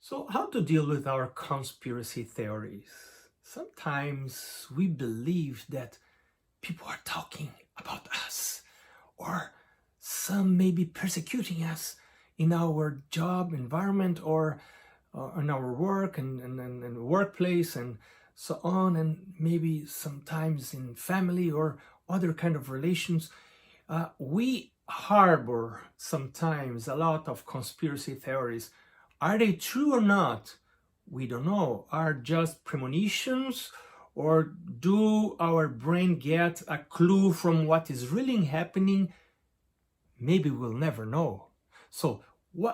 So, how to deal with our conspiracy theories? Sometimes we believe that people are talking about us, or some may be persecuting us in our job environment, or in our work and workplace and so on, and maybe sometimes in family or other kind of relations. We harbor sometimes a lot of conspiracy theories. Are they true or not? We don't know. Are just premonitions, or do our brain get a clue from what is really happening? Maybe we'll never know. So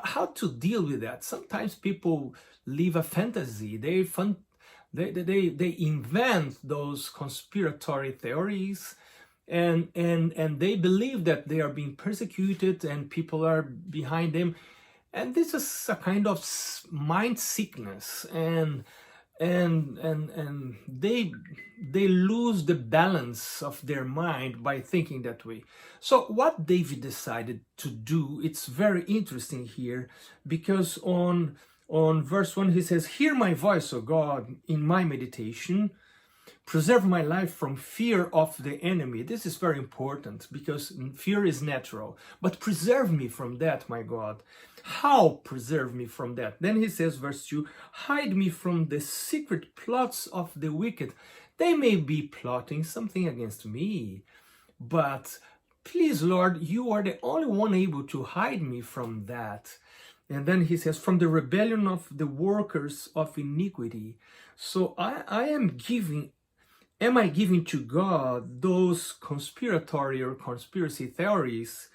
how to deal with that? Sometimes people live a fantasy. They invent those conspiratory theories, and they believe that they are being persecuted and people are behind them, and this is a kind of mind sickness, and they lose the balance of their mind by thinking that way. So what David decided to do, it's very interesting here, because on verse 1 he says, "Hear my voice, O God, in my meditation. Preserve my life from fear of the enemy." This is very important, because fear is natural. But preserve me from that, my God. How preserve me from that? Then he says, verse 2, "Hide me from the secret plots of the wicked. They may be plotting something against me, but please, Lord, you are the only one able to hide me from that." And then he says, "From the rebellion of the workers of iniquity." So am I giving to God those conspiratory or conspiracy theories?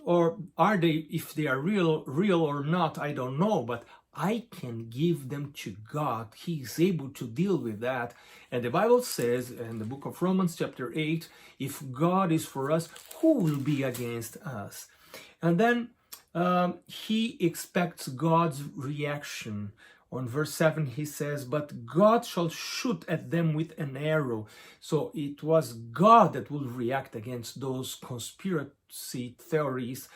Or are they, if they are real or not, I don't know, but I can give them to God. He is able to deal with that. And the Bible says in the book of Romans chapter 8, if God is for us, who will be against us? And then he expects God's reaction. On verse 7 he says, "But God shall shoot at them with an arrow." So it was God that will react against those conspiracy theories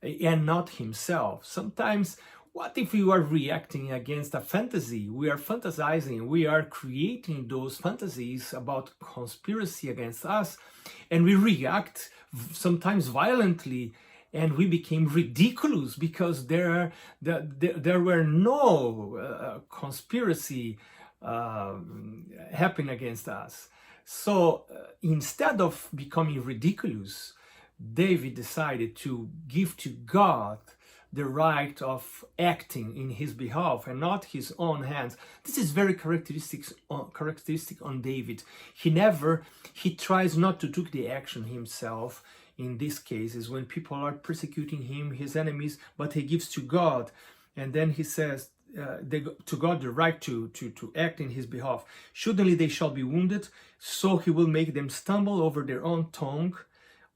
and not himself. Sometimes, what if we are reacting against a fantasy? We are fantasizing, we are creating those fantasies about conspiracy against us, and we react sometimes violently, and we became ridiculous because there were no conspiracy happening against us. So instead of becoming ridiculous, David decided to give to God the right of acting in his behalf and not his own hands. This is very characteristic on David. He tries not to take the action himself in these cases when people are persecuting him, his enemies, but he gives to God. And then he says to God the right to act in his behalf. "Surely they shall be wounded, so he will make them stumble over their own tongue.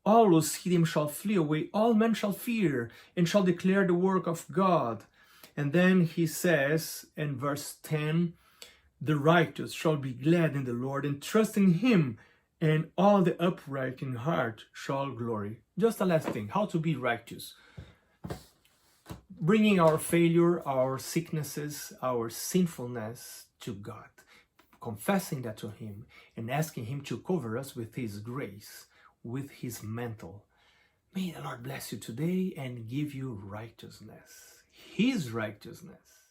All who see them shall flee away. All men shall fear and shall declare the work of God." And then he says in verse 10, "The righteous shall be glad in the Lord and trust in him, and all the upright in heart shall glory." Just a last thing, how to be righteous. Bringing our failure, our sicknesses, our sinfulness to God, confessing that to him, and asking him to cover us with his grace, with his mantle. May the Lord bless you today and give you righteousness, his righteousness.